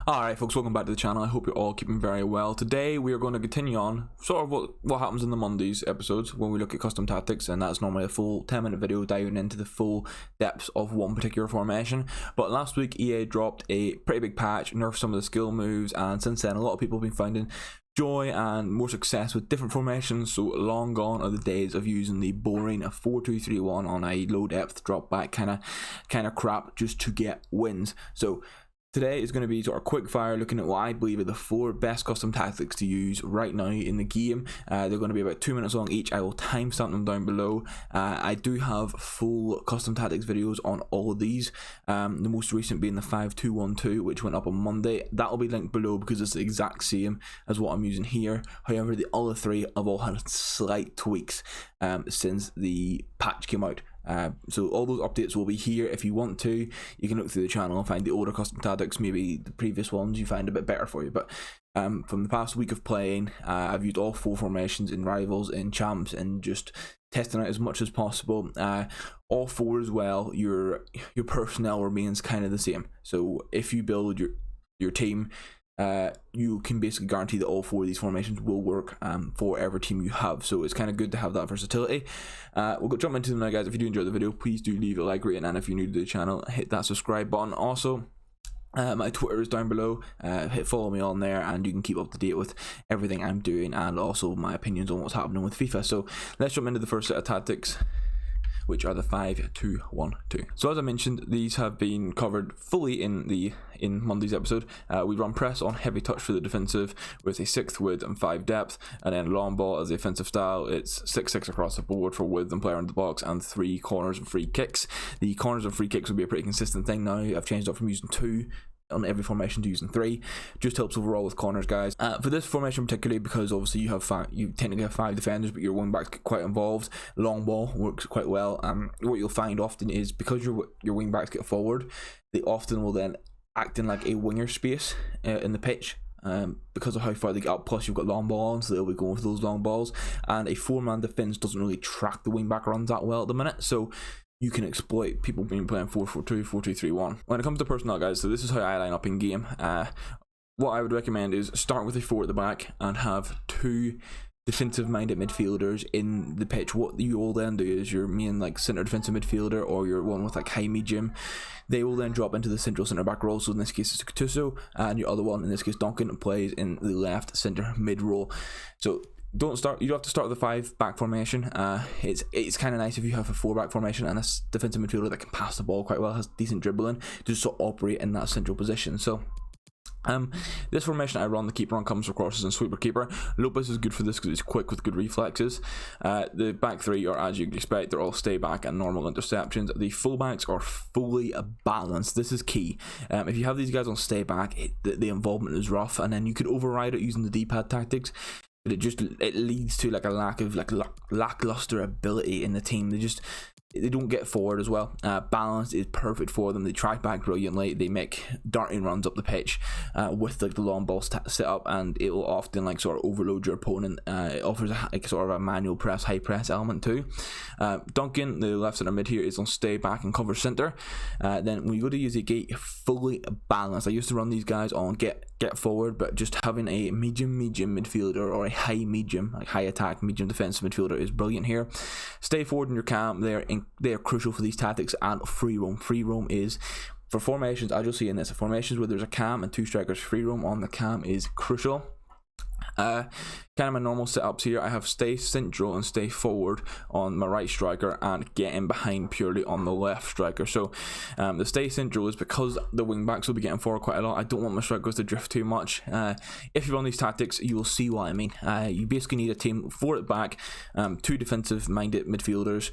Alright folks, welcome back to the channel. I hope you're all keeping very well. Today we are going to continue on sort of what happens in the Mondays episodes when we look at custom tactics, and that's normally a full 10-minute video diving into the full depths of one particular formation. But last week EA dropped a pretty big patch, nerfed some of the skill moves, and since then a lot of people have been finding joy and more success with different formations. So long gone are the days of using the boring 4-2-3-1 on a low depth drop back kind of crap just to get wins. So today is going to be sort of quick fire looking at what I believe are the 4 best custom tactics to use right now in the game. They're going to be about 2 minutes long each. I will timestamp them down below. I do have full custom tactics videos on all of these. The most recent being the 5-2-1-2, which went up on Monday. That will be linked below because it's the exact same as what I'm using here. However, the other 3 have all had slight tweaks since the patch came out. So all those updates will be here. If you want to, you can look through the channel and find the older custom tactics, maybe the previous ones you find a bit better for you. But from the past week of playing, I've used all 4 formations in Rivals, in Champs, and just testing out as much as possible. All 4 as well, your personnel remains kind of the same. So if you build your team, you can basically guarantee that all 4 of these formations will work for every team you have. So it's kind of good to have that versatility. We'll go jump into them now, guys. If you do enjoy the video, please do leave a like rating, and if you're new to the channel, hit that subscribe button. Also, my Twitter is down below. Hit follow me on there and you can keep up to date with everything I'm doing and also my opinions on what's happening with FIFA. So let's jump into the first set of tactics, which are the 5-2-1-2. So as I mentioned, these have been covered fully in Monday's episode. We run press on heavy touch for the defensive with a 6th width and 5 depth, and then long ball as the offensive style. It's 6-6 across the board for width and player in the box, and 3 corners and free kicks. The corners and free kicks will be a pretty consistent thing now. I've changed up from using 2 on every formation to using 3. Just helps overall with corners, guys. For this formation particularly, because obviously you technically have 5 defenders but your wing backs get quite involved, long ball works quite well. What you'll find often is because your wing backs get forward, they often will then act in like a winger space in the pitch. Because of how far they get up, plus you've got long ball on, so they'll be going for those long balls, and a 4-man defense doesn't really track the wing back runs that well at the minute, so you can exploit people being playing 4-4-2, 4-2-3-1. When it comes to personnel, guys, so this is how I line up in game. What I would recommend is start with a 4 at the back and have 2 defensive minded midfielders in the pitch. What you will then do is your main like centre defensive midfielder or your one with like high medium, they will then drop into the central centre back role. So in this case it's Gattuso, and your other one, in this case Duncan, plays in the left centre mid role. So you don't have to start with a 5 back formation. It's kind of nice if you have a 4 back formation and a defensive midfielder that can pass the ball quite well, has decent dribbling, to just sort of operate in that central position. So this formation I run, the keeper on comes for crosses and sweeper keeper. Lopez is good for this because he's quick with good reflexes. The back 3 are, as you'd expect, they're all stay back and normal interceptions. The fullbacks are fully balanced. This is key. If you have these guys on stay back, the involvement is rough, and then you could override it using the D-pad tactics. But it leads to like a lack of lackluster ability in the team. They don't get forward as well. Balance is perfect for them. They track back brilliantly. They make darting runs up the pitch with like the long ball set up, and it will often like sort of overload your opponent. It offers sort of a manual press, high press element too. Duncan, the left centre mid here, is on stay back and cover centre. Then when you go to use a gate, fully balanced. I used to run these guys on get forward, but just having a medium midfielder or a high medium, like high attack medium defensive midfielder is brilliant here. Stay forward in your camp. They are crucial for these tactics. And free roam. Free roam is, for formations, as you'll see in this, formations where there's a cam and 2 strikers, free roam on the cam is crucial. Kind of my normal setups here, I have stay central and stay forward on my right striker and get in behind purely on the left striker. So the stay central is because the wing backs will be getting forward quite a lot. I don't want my strikers to drift too much. If you run these tactics, you will see what I mean. You basically need a team 4 at back, 2 defensive minded midfielders,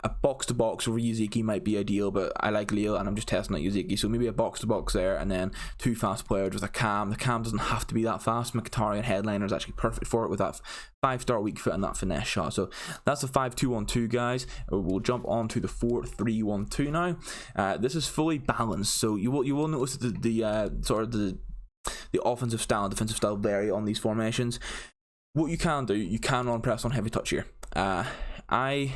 a box to box where Yaziki might be ideal, but I like Leo and I'm just testing out Yaziki, so maybe a box to box there, and then 2 fast players with a cam. The cam doesn't have to be that fast. Mkhitaryan headliner is actually perfect for it with that 5-star weak foot and that finesse shot. So that's the 5-2-1-2, guys. We'll jump on to the 4-3-1-2 now. This is fully balanced, so you will notice the sort of the offensive style and defensive style vary on these formations. What you can do, you can run press on heavy touch here. I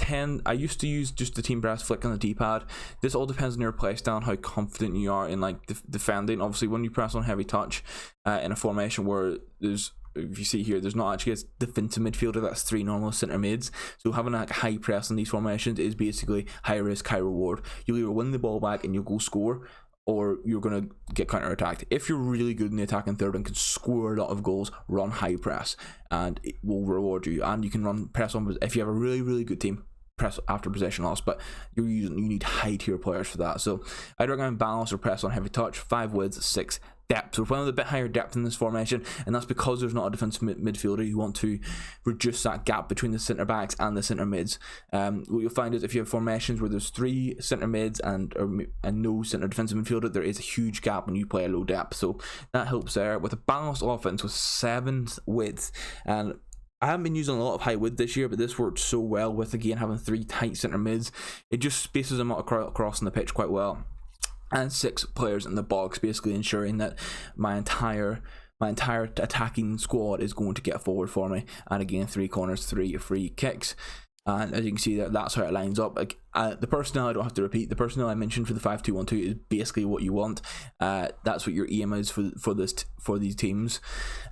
I used to use just the team press flick on the d-pad. This all depends on your play style and how confident you are in like defending. Obviously when you press on heavy touch in a formation where there's, if you see here, there's not actually a defensive midfielder, that's 3 normal centre mids, so having a high press in these formations is basically high risk, high reward. You'll either win the ball back and you'll go score, or you're going to get counter-attacked. If you're really good in the attacking third and can score a lot of goals, run high press and it will reward you. And you can run press on, if you have a really good team, press after possession loss, but you need high tier players for that. So I'd recommend balance or press on heavy touch, 5 width, 6 depth. So we're playing with a bit higher depth in this formation, and that's because there's not a defensive midfielder. You want to reduce that gap between the centre backs and the centre mids. What you'll find is if you have formations where there's 3 centre mids and no centre defensive midfielder, there is a huge gap when you play a low depth. So that helps there. With a balanced offense with 7 width, and I haven't been using a lot of high width this year, but this worked so well with, again, having 3 tight centre mids. It just spaces them out across the pitch quite well. And 6 players in the box, basically ensuring that my entire attacking squad is going to get forward for me. And again, 3 corners, 3 free kicks. And as you can see, that's how it lines up. Like, the personnel, I don't have to repeat. The personnel I mentioned for the 5-2-1-2 is basically what you want. That's what your aim is for these teams.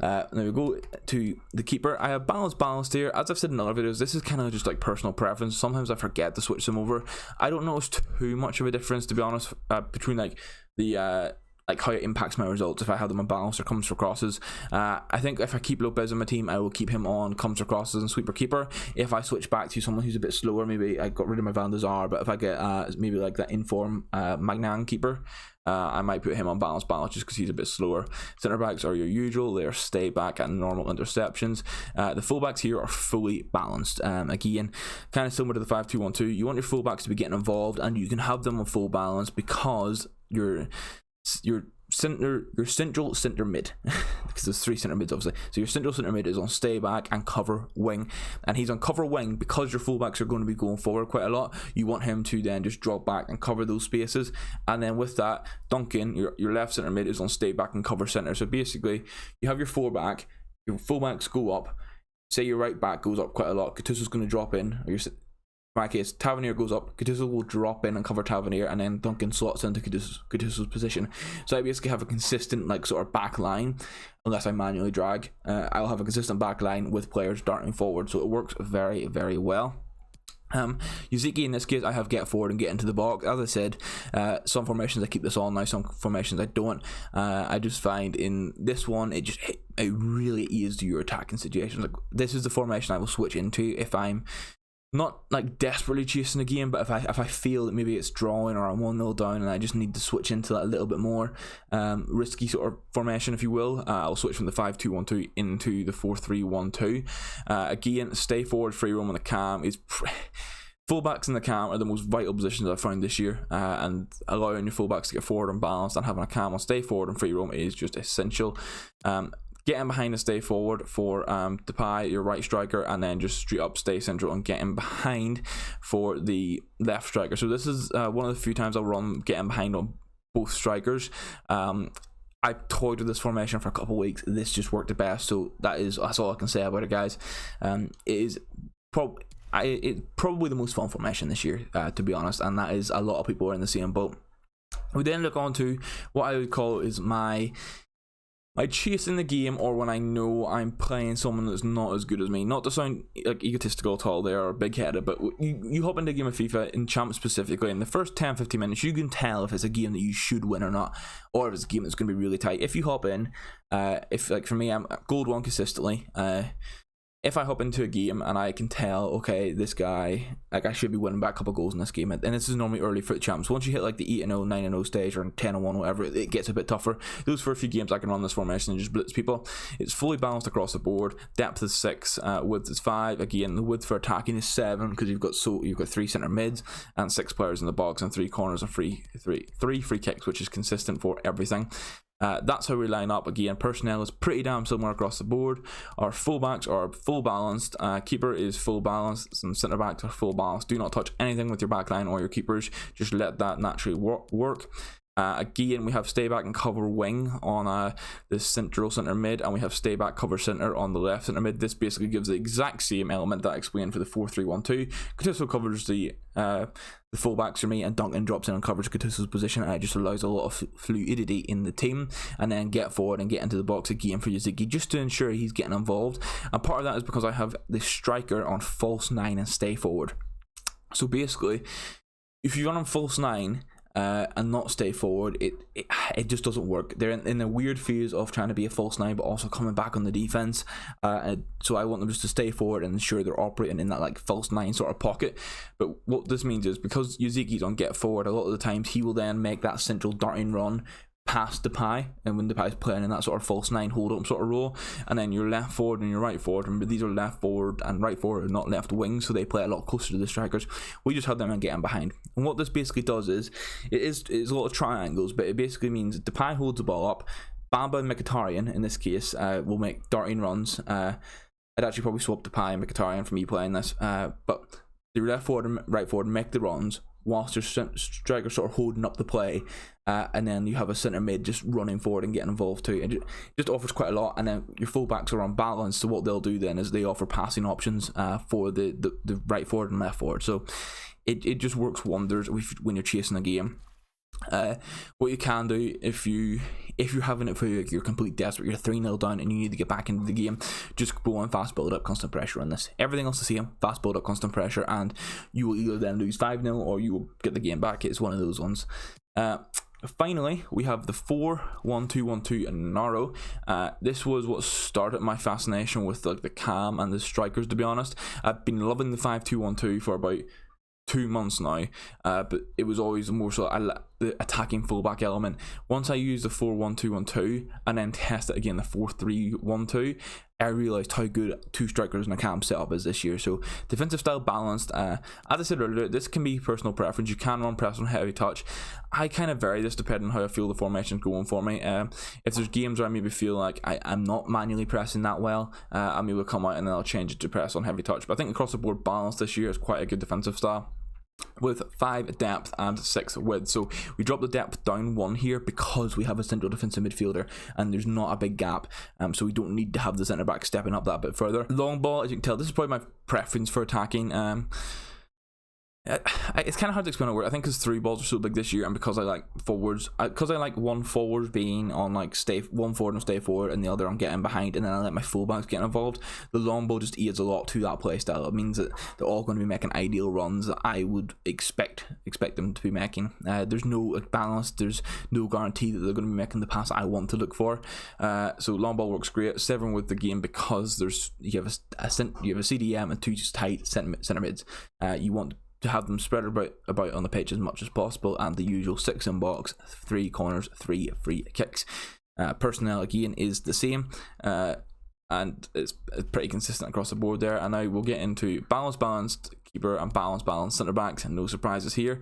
Now we go to the keeper. I have balanced here. As I've said in other videos, this is kind of just like personal preference. Sometimes I forget to switch them over. I don't notice too much of a difference, to be honest, between like the like how it impacts my results if I have them on balance or comes for crosses. I think if I keep Lopez on my team, I will keep him on comes for crosses and sweeper keeper. If I switch back to someone who's a bit slower, maybe I got rid of my Van der Sar, but if I get maybe like that inform Magnan keeper, I might put him on balance just because he's a bit slower. Centre backs are your usual. They're stay back and normal interceptions. The fullbacks here are fully balanced. Again, kind of similar to the 5-2-1-2. You want your fullbacks to be getting involved, and you can have them on full balance because your central centre mid, because there's 3 centre mids obviously, so your central centre mid is on stay back and cover wing, and he's on cover wing because your fullbacks are going to be going forward quite a lot. You want him to then just drop back and cover those spaces, and then with that, Duncan, your left centre mid, is on stay back and cover centre. So basically you have your fullbacks go up, say your right back goes up quite a lot, Gattuso's going to drop in, or in my case, Tavernier goes up, Gattuso will drop in and cover Tavernier, and then Duncan slots into Gattuso's position. So I basically have a consistent like sort of back line, unless I manually drag. I'll have a consistent back line with players darting forward, so it works very, very well. Yaziki, in this case, I have get forward and get into the box. As I said, some formations I keep this on now, some formations I don't. I just find in this one, it really eases your attacking situations. Like, this is the formation I will switch into if I'm not like desperately chasing a game, but if I feel that maybe it's drawing or I'm 1-0 down and I just need to switch into that a little bit more risky sort of formation, if you will, I'll switch from the 5-2-1-2 into the 4-3-1-2. Again, stay forward, free roam on the cam is fullbacks in the cam are the most vital positions I've found this year, and allowing your fullbacks to get forward and balanced and having a cam on stay forward and free roam is just essential. Getting behind and stay forward for Depay, your right striker, and then just straight up stay central and getting behind for the left striker. So this is one of the few times I'll run getting behind on both strikers. I toyed with this formation for a couple of weeks. This just worked the best, so that's all I can say about it, guys. It's probably the most fun formation this year, to be honest, and that is a lot of people are in the same boat. We then look on to what I would call is my chase in the game, or when I know I'm playing someone that's not as good as me. Not to sound like egotistical at all there or big-headed, but you hop into a game of FIFA, in Champ specifically, in the first 10-15 minutes, you can tell if it's a game that you should win or not, or if it's a game that's going to be really tight. If you hop in, if like for me, I'm gold 1 consistently, if I hop into a game and I can tell, okay, this guy, like, I should be winning back a couple goals in this game, and this is normally early for the champs. Once you hit like the 8-0, 9-0 stage, or 10-1, whatever, it gets a bit tougher. Those first few games I can run this formation and just blitz people. It's fully balanced across the board. Depth is 6, width is 5. Again, the width for attacking is 7 because you've got 3 centre mids and 6 players in the box and 3 corners and three free kicks, which is consistent for everything. That's how we line up. Again, personnel is pretty damn similar across the board. Our fullbacks are full balanced. Keeper is full balanced. Some centre backs are full balanced. Do not touch anything with your backline or your keepers. Just let that naturally work. Again, we have stay back and cover wing on the central center mid, and we have stay back cover center on the left center mid. This basically gives the exact same element that I explained for the 4-3-1-2. Gattuso covers the fullbacks for me, and Duncan drops in and covers Gattuso's position, and it just allows a lot of fluidity in the team. And then get forward and get into the box again for Untitled, just to ensure he's getting involved. And part of that is because I have the striker on false 9 and stay forward. So basically, if you run on false 9 and not stay forward, it just doesn't work. They're in a weird phase of trying to be a false 9 but also coming back on the defense, so I want them just to stay forward and ensure they're operating in that like false 9 sort of pocket. But what this means is, because United's on get forward, a lot of the times he will then make that central darting run past Depay, and when Depay's playing in that sort of false 9 hold up sort of role, and then your left forward and your right forward, and these are left forward and right forward, not left wing, so they play a lot closer to the strikers. We just have them and getting behind. And what this basically does is, it's a lot of triangles, but it basically means Depay holds the ball up, Bamba and Mkhitaryan in this case will make darting runs. I'd actually probably swap Depay and Mkhitaryan for me playing this, but the left forward and right forward make the runs whilst your striker sort of holding up the play, and then you have a centre mid just running forward and getting involved too. It just offers quite a lot. And then your fullbacks are unbalanced, so what they'll do then is they offer passing options for the right forward and left forward. So it just works wonders when you're chasing a game. What you can do if you're having it for you're complete desperate, you're 3-0 down and you need to get back into the game, just go on fast build up, constant pressure on this. Everything else the same, fast build up, constant pressure, and you will either then lose 5-0 or you will get the game back. It's one of those ones. Finally, we have the 4-1-2-1-2 and Naro. This was what started my fascination with like the cam and the strikers, to be honest. I've been loving the 5-2-1-2 for about 2 months now, but it was always more so the attacking fullback element. Once I used the 4-1-2-1-2 and then test it again, the 4-3-1-2, I realised how good 2 strikers in a cam setup is this year. So defensive style balanced. As I said earlier, this can be personal preference. You can run press on heavy touch. I kind of vary this depending on how I feel the formation's going for me. If there's games where I maybe feel like I'm not manually pressing that well, I maybe will come out and then I'll change it to press on heavy touch. But I think across the board balance this year is quite a good defensive style, with 5 depth and 6 width. So we drop the depth down 1 here because we have a central defensive midfielder and there's not a big gap, so we don't need to have the centre back stepping up that bit further. Long ball, as you can tell, this is probably my preference for attacking. It's kind of hard to explain it. I think because 3 balls are so big this year, and because I like forwards, because I like one forward being on like one forward and stay forward, and the other I'm getting behind, and then I let my fullbacks get involved. The long ball just adds a lot to that play style. It means that they're all going to be making ideal runs that I would expect them to be making. There's no balance. There's no guarantee that they're going to be making the pass I want to look for. So long ball works great. 7 with the game because you have a CDM and 2 just tight centre mids. You want to have them spread about on the pitch as much as possible, and the usual 6 in box, 3 corners, 3 free kicks. Personnel again is the same, and it's pretty consistent across the board there. And now we'll get into balanced keeper and balanced centre backs, and no surprises here.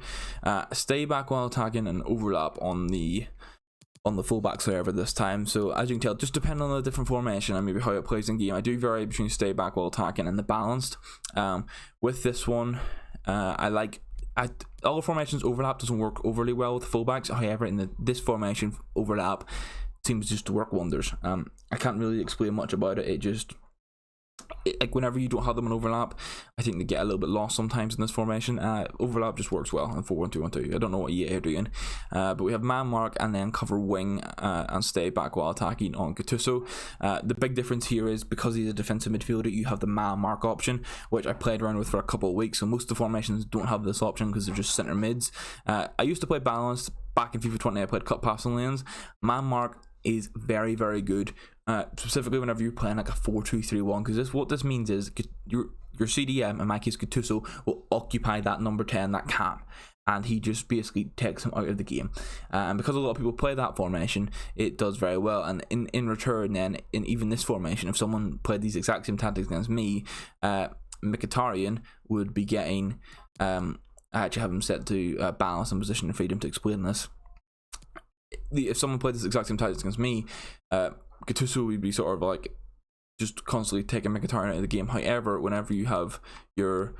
Stay back while attacking and overlap on the fullback server this time. So as you can tell, just depending on the different formation and maybe how it plays in game, I do vary between stay back while attacking and the balanced. With this one, all formations overlap doesn't work overly well with fullbacks. However, in this formation, overlap seems just to work wonders. I can't really explain much about it. Like whenever you don't have them in overlap, I think they get a little bit lost sometimes in this formation. Overlap just works well in 4-1-2-1-2. I don't know what EA are doing, but we have man mark and then cover wing and stay back while attacking on Gattuso. The big difference here is because he's a defensive midfielder, you have the man mark option, which I played around with for a couple of weeks. So most of the formations don't have this option because they're just centre mids. I used to play balanced back in FIFA 20. I played cut passing lanes. Man mark is very, very good, specifically whenever you're playing like a 4-2-3-1, because what this means is your CDM, in my case Gattuso, will occupy that number 10, that cam, and he just basically takes him out of the game. And because a lot of people play that formation, it does very well. And in return then, in even this formation, if someone played these exact same tactics against me, Mkhitaryan would be getting I actually have him set to balance and position and freedom to explain this. If someone played this exact same tactics against me, Gattuso would be sort of like just constantly taking Mkhitaryan out of the game. However, whenever you have your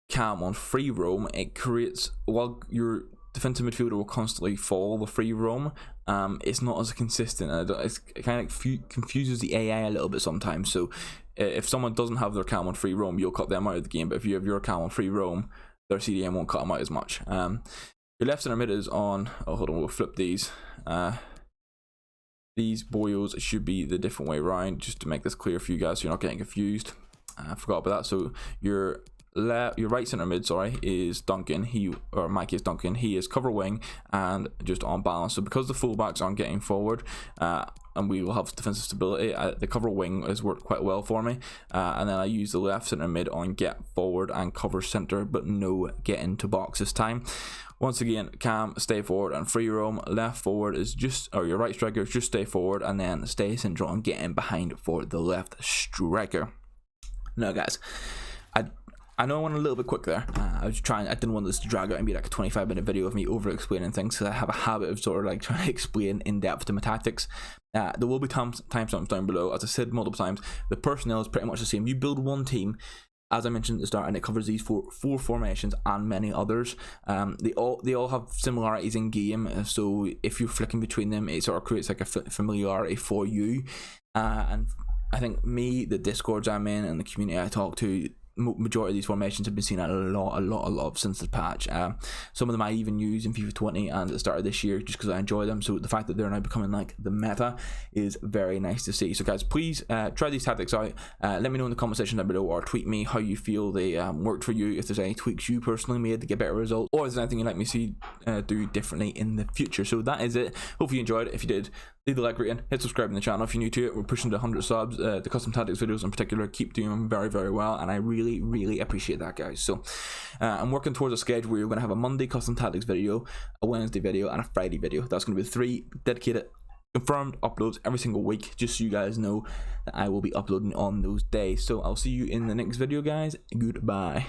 cam on free roam, it creates, while your defensive midfielder will constantly follow the free roam, it's not as consistent, and it kind of confuses the AI a little bit sometimes. So if someone doesn't have their cam on free roam, you'll cut them out of the game, but if you have your cam on free roam, their CDM won't cut them out as much. Your left center mid is on, oh hold on, we'll flip these. These boils should be the different way around, just to make this clear for you guys so you're not getting confused. I forgot about that. So your right center mid, sorry, is Duncan. Mikey is Duncan. He is cover wing and just on balance. So because the fullbacks aren't getting forward, and we will have defensive stability, the cover wing has worked quite well for me. And then I use the left center mid on get forward and cover center, but no get into box this time. Once again, cam, stay forward, and free roam. Left forward is just, or your right striker is just stay forward, and then stay central and get in behind for the left striker. Now guys, I know I went a little bit quick there. I didn't want this to drag out and be like a 25-minute video of me over explaining things, because I have a habit of sort of like trying to explain in depth to my tactics. There will be timestamps down below. As I said multiple times, the personnel is pretty much the same. You build one team, as I mentioned at the start, and it covers these four formations and many others. They all have similarities in game, so if you're flicking between them, it sort of creates like a familiarity for you. And I think me, the Discords I'm in, and the community I talk to, majority of these formations have been seen a lot since the patch. Some of them I even use in FIFA 20 and at the start of this year just because I enjoy them. So the fact that they're now becoming like the meta is very nice to see. So guys, please try these tactics out. Let me know in the comment section down below, or tweet me how you feel they worked for you, if there's any tweaks you personally made to get better results, or if there's anything you'd like me to see do differently in the future. So that is it. Hopefully you enjoyed it. If you did, leave the like rating, hit subscribe to the channel if you're new to it. We're pushing to 100 subs. The custom tactics videos in particular keep doing them very well, and I really appreciate that, guys. So I'm working towards a schedule where you're going to have a Monday custom tactics video, a Wednesday video, and a Friday video. That's going to be 3 dedicated confirmed uploads every single week, just so you guys know that I will be uploading on those days. So I'll see you in the next video, guys. Goodbye.